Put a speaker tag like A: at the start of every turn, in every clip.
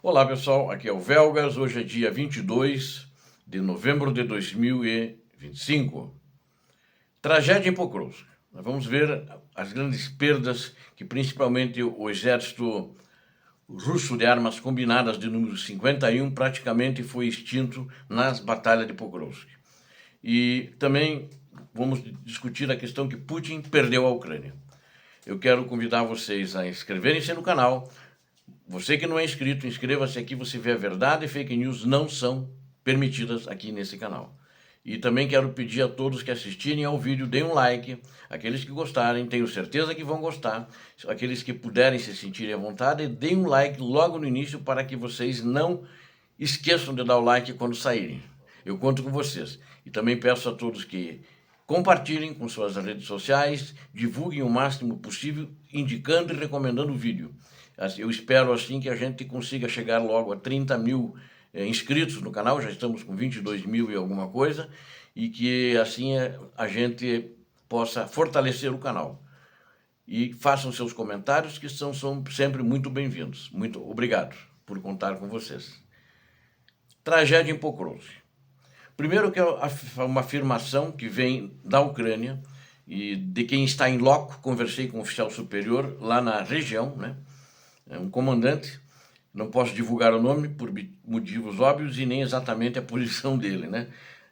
A: Olá pessoal, aqui é o Velgas, hoje é dia 22 de novembro de 2025. Tragédia em Pokrovsk. Nós vamos ver as grandes perdas que principalmente o exército russo de armas combinadas de número 51 praticamente foi extinto nas batalhas de Pokrovsk. E também vamos discutir a questão que Putin perdeu a Ucrânia. Eu quero convidar vocês a inscreverem-se no canal. Você que não é inscrito, inscreva-se aqui, você vê a verdade e fake news não são permitidas aqui nesse canal. E também quero pedir a todos que assistirem ao vídeo, deem um like, aqueles que gostarem, tenho certeza que vão gostar, aqueles que puderem se sentirem à vontade, deem um like logo no início para que vocês não esqueçam de dar o like quando saírem. Eu conto com vocês. E também peço a todos que compartilhem com suas redes sociais, divulguem o máximo possível, indicando e recomendando o vídeo. Eu espero assim que a gente consiga chegar logo a 30 mil inscritos no canal, já estamos com 22 mil e alguma coisa, e que assim a gente possa fortalecer o canal. E façam seus comentários que são sempre muito bem-vindos. Muito obrigado por contar com vocês. Tragédia em Pokrovsk. Primeiro que é uma afirmação que vem da Ucrânia e de quem está em loco, conversei com um oficial superior lá na região, né? Um comandante, não posso divulgar o nome por motivos óbvios e nem exatamente a posição dele, né?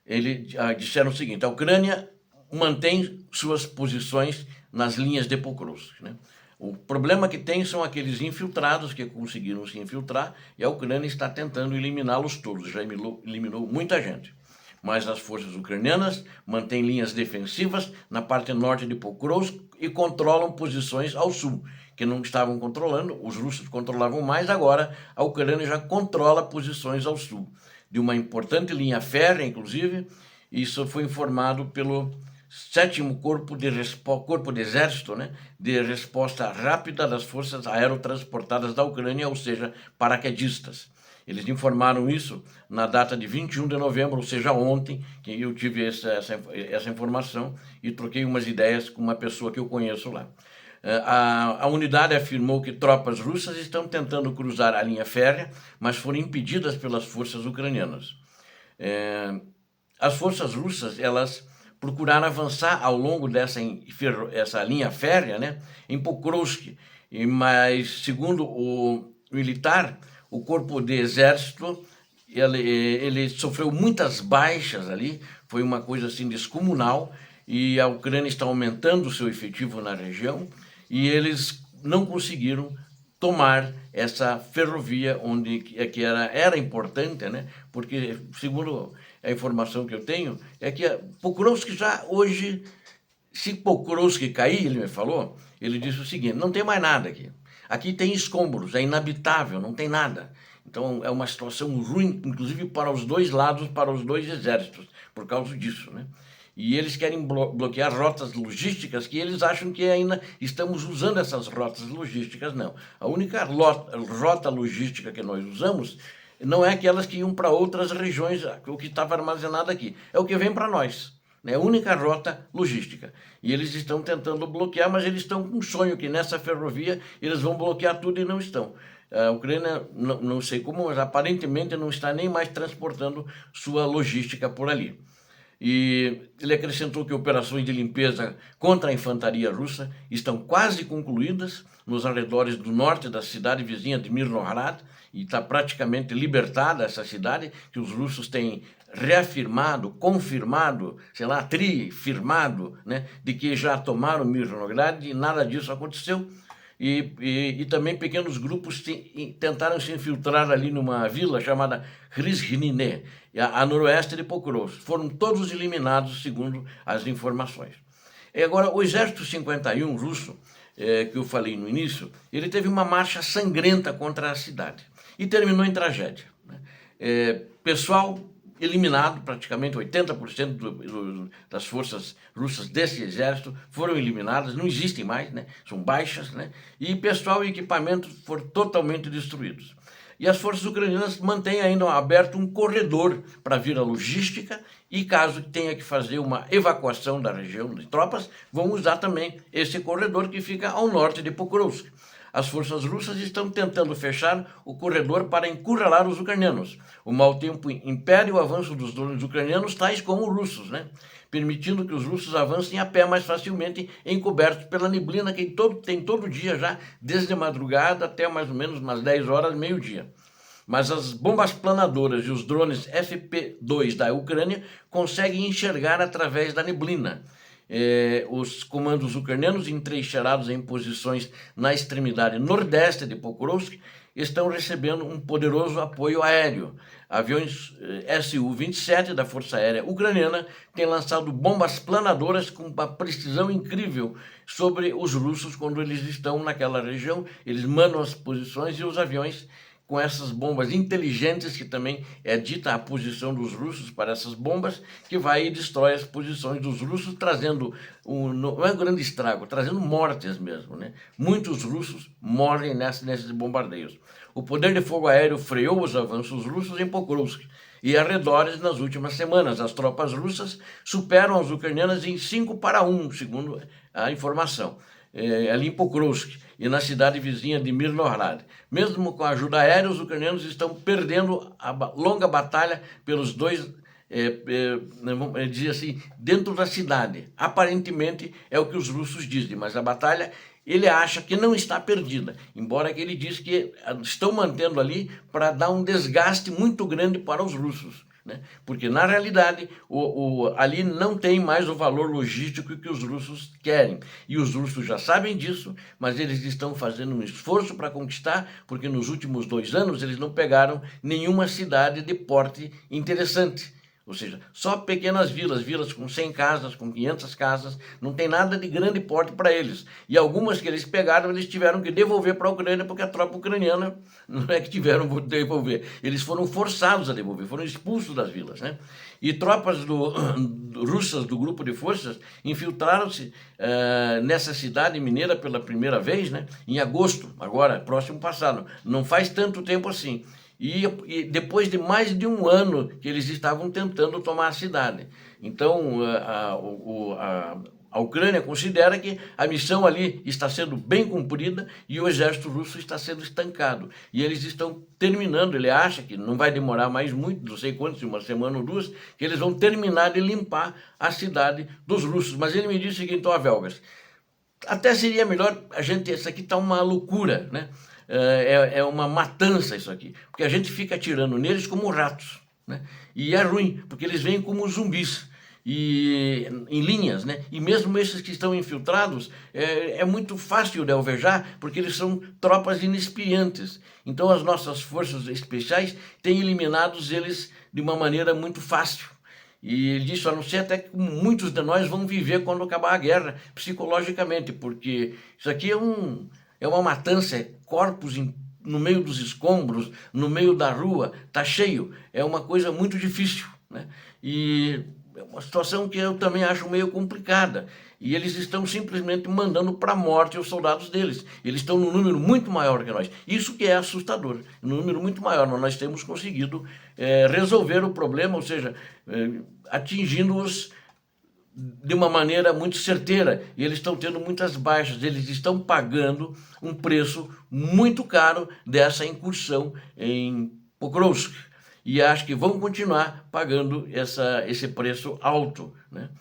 A: Ele disseram o seguinte: a Ucrânia mantém suas posições nas linhas de Pokrovsk, né? O problema que tem são aqueles infiltrados que conseguiram se infiltrar e a Ucrânia está tentando eliminá-los todos, já eliminou muita gente. Mas as forças ucranianas mantêm linhas defensivas na parte norte de Pokrovsk e controlam posições ao sul, que não estavam controlando, os russos controlavam mais, agora a Ucrânia já controla posições ao sul, de uma importante linha férrea, inclusive. Isso foi informado pelo 7º Corpo de Exército, né, de resposta rápida das forças aerotransportadas da Ucrânia, ou seja, paraquedistas. Eles informaram isso na data de 21 de novembro, ou seja, ontem, que eu tive essa informação e troquei umas ideias com uma pessoa que eu conheço lá. A unidade afirmou que tropas russas estão tentando cruzar a linha férrea, mas foram impedidas pelas forças ucranianas. As forças russas, elas procuraram avançar ao longo essa linha férrea, né, em Pokrovsk, mas segundo o militar, o corpo de exército, ele sofreu muitas baixas ali, foi uma coisa assim descomunal, e a Ucrânia está aumentando o seu efetivo na região, e eles não conseguiram tomar essa ferrovia que era importante, né? Porque, segundo a informação que eu tenho, é que Pokrovsk já hoje, se Pokrovsk cair, ele me falou, ele disse o seguinte: não tem mais nada aqui. Aqui tem escombros, é inabitável, não tem nada. Então é uma situação ruim, inclusive para os dois lados, para os dois exércitos, por causa disso, né? E eles querem bloquear rotas logísticas que eles acham que ainda estamos usando essas rotas logísticas. Não. A única rota logística que nós usamos não é aquelas que iam para outras regiões, o que estava armazenado aqui. É o que vem para nós. É a única rota logística. E eles estão tentando bloquear, mas eles estão com um sonho que nessa ferrovia eles vão bloquear tudo e não estão. A Ucrânia, não sei como, mas aparentemente não está nem mais transportando sua logística por ali. E ele acrescentou que operações de limpeza contra a infantaria russa estão quase concluídas nos arredores do norte da cidade vizinha de Mirnohrad, e está praticamente libertada essa cidade, que os russos têm reafirmado, confirmado, sei lá, trifirmado, né, de que já tomaram Mirnohrad e nada disso aconteceu. E também pequenos grupos tentaram se infiltrar ali numa vila chamada Kryzhine, a noroeste de Pokrovsk. Foram todos eliminados, segundo as informações. E agora, o exército 51 russo, que eu falei no início, ele teve uma marcha sangrenta contra a cidade e terminou em tragédia, né? Pessoal eliminado, praticamente 80% das forças russas desse exército foram eliminadas, não existem mais, né? São baixas, né? E pessoal e equipamento foram totalmente destruídos. E as forças ucranianas mantêm ainda aberto um corredor para vir a logística e caso tenha que fazer uma evacuação da região de tropas, vão usar também esse corredor que fica ao norte de Pokrovsk. as forças russas estão tentando fechar o corredor para encurralar os ucranianos. O mau tempo impede o avanço dos drones ucranianos, tais como os russos, né? Permitindo que os russos avancem a pé mais facilmente, encobertos pela neblina que tem todo dia já, desde a madrugada até mais ou menos umas 10 horas, meio-dia. Mas as bombas planadoras e os drones FP2 da Ucrânia conseguem enxergar através da neblina. Os comandos ucranianos, entrincheirados em posições na extremidade nordeste de Pokrovsk, estão recebendo um poderoso apoio aéreo. Aviões Su-27 da Força Aérea Ucraniana têm lançado bombas planadoras com uma precisão incrível sobre os russos quando eles estão naquela região. Eles mandam as posições e os aviões com essas bombas inteligentes, que também é dita a posição dos russos para essas bombas, que vai e destrói as posições dos russos, trazendo, não é um grande estrago, trazendo mortes mesmo, né? Muitos russos morrem nesses bombardeios. O poder de fogo aéreo freou os avanços russos em Pokrovsk e arredores nas últimas semanas. As tropas russas superam as ucranianas em 5-1, segundo a informação, ali em Pokrovsk e na cidade vizinha de Mirnohrad. Mesmo com a ajuda aérea, os ucranianos estão perdendo a longa batalha pelos dois, dizer assim, dentro da cidade. Aparentemente é o que os russos dizem, mas a batalha ele acha que não está perdida, embora que ele diz que estão mantendo ali para dar um desgaste muito grande para os russos, né? Porque na realidade ali não tem mais o valor logístico que os russos querem, e os russos já sabem disso, mas eles estão fazendo um esforço para conquistar, porque nos últimos 2 anos eles não pegaram nenhuma cidade de porte interessante. Ou seja, só pequenas vilas com 100 casas, com 500 casas, não tem nada de grande porte para eles. E algumas que eles pegaram, eles tiveram que devolver para a Ucrânia, porque a tropa ucraniana não é que tiveram que devolver, eles foram forçados a devolver, foram expulsos das vilas, né? E tropas russas do grupo de forças infiltraram-se nessa cidade mineira pela primeira vez, né? Em agosto, agora, próximo passado, não faz tanto tempo assim. E depois de mais de 1 ano que eles estavam tentando tomar a cidade. Então, a Ucrânia considera que a missão ali está sendo bem cumprida e o exército russo está sendo estancado. E eles estão terminando, ele acha que não vai demorar mais muito, não sei quanto, 1 semana ou 2, que eles vão terminar de limpar a cidade dos russos. Mas ele me disse o seguinte: ó, Velgas, até seria melhor isso aqui está uma loucura, né? É uma matança isso aqui, porque a gente fica atirando neles como ratos, né? E é ruim, porque eles vêm como zumbis, e em linhas, né? E mesmo esses que estão infiltrados, é muito fácil de alvejar, porque eles são tropas inexperientes. Então as nossas forças especiais têm eliminado eles de uma maneira muito fácil. E ele disse, a não ser até que muitos de nós vão viver quando acabar a guerra, psicologicamente, porque isso aqui é uma matança, corpos no meio dos escombros, no meio da rua, tá cheio, é uma coisa muito difícil, né? E é uma situação que eu também acho meio complicada, e eles estão simplesmente mandando para a morte os soldados deles. Eles estão num número muito maior que nós, isso que é assustador, num número muito maior, mas nós temos conseguido resolver o problema, ou seja, atingindo-os de uma maneira muito certeira, e eles estão tendo muitas baixas, eles estão pagando um preço muito caro dessa incursão em Pokrovsk, e acho que vão continuar pagando esse preço alto, né?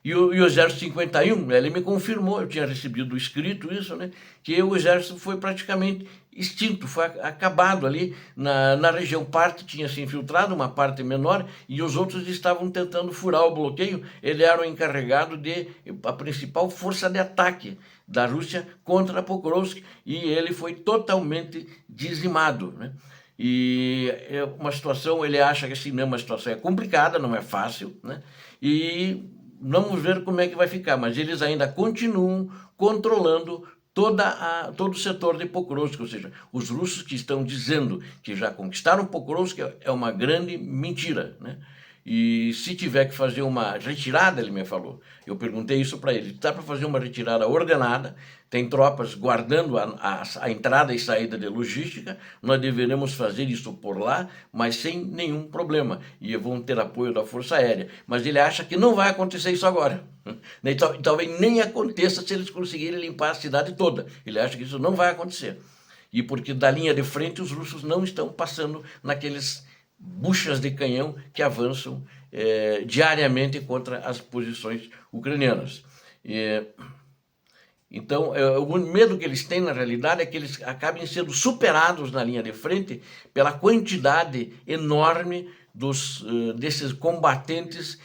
A: E o Exército 51, ele me confirmou, eu tinha recebido escrito isso, né, que o Exército foi praticamente extinto, foi acabado ali na região. Parte tinha se infiltrado, uma parte menor, e os outros estavam tentando furar o bloqueio. Ele era o encarregado de a principal força de ataque da Rússia contra Pokrovsk, e ele foi totalmente dizimado, né? E é uma situação, ele acha que assim, não é uma situação complicada, não é fácil, né? E vamos ver como é que vai ficar, mas eles ainda continuam controlando todo o setor de Pokrovsk, ou seja, os russos que estão dizendo que já conquistaram Pokrovsk é uma grande mentira, né? e se tiver que fazer uma retirada, ele me falou, eu perguntei isso para ele, dá para fazer uma retirada ordenada, tem tropas guardando a entrada e saída de logística, nós deveremos fazer isso por lá, mas sem nenhum problema, e vão ter apoio da Força Aérea. Mas ele acha que não vai acontecer isso agora. Talvez nem aconteça se eles conseguirem limpar a cidade toda. Ele acha que isso não vai acontecer. E porque da linha de frente os russos não estão passando naqueles buchas de canhão que avançam diariamente contra as posições ucranianas. Então, o medo que eles têm, na realidade, é que eles acabem sendo superados na linha de frente pela quantidade enorme desses combatentes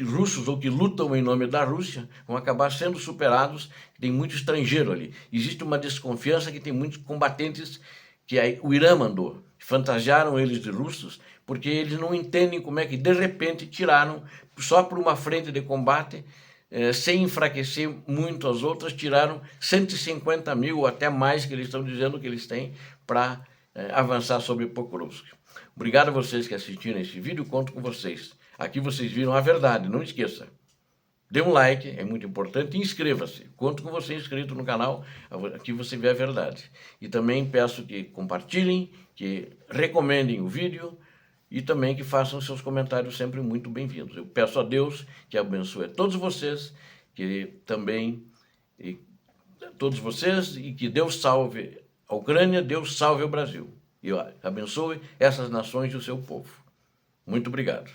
A: russos ou que lutam em nome da Rússia, vão acabar sendo superados. Tem muito estrangeiro ali. Existe uma desconfiança que tem muitos combatentes que o Irã mandou, fantasiaram eles de russos, porque eles não entendem como é que, de repente, tiraram, só por uma frente de combate, sem enfraquecer muito as outras, tiraram 150 mil ou até mais que eles estão dizendo que eles têm para avançar sobre Pokrovsk. Obrigado a vocês que assistiram esse vídeo, conto com vocês. Aqui vocês viram a verdade, não esqueça. Dê um like, é muito importante, e inscreva-se. Conto com você inscrito no canal, aqui você vê a verdade. E também peço que compartilhem, que recomendem o vídeo, e também que façam seus comentários sempre muito bem-vindos. Eu peço a Deus que abençoe a todos vocês, e que Deus salve a Ucrânia, Deus salve o Brasil. E abençoe essas nações e o seu povo. Muito obrigado.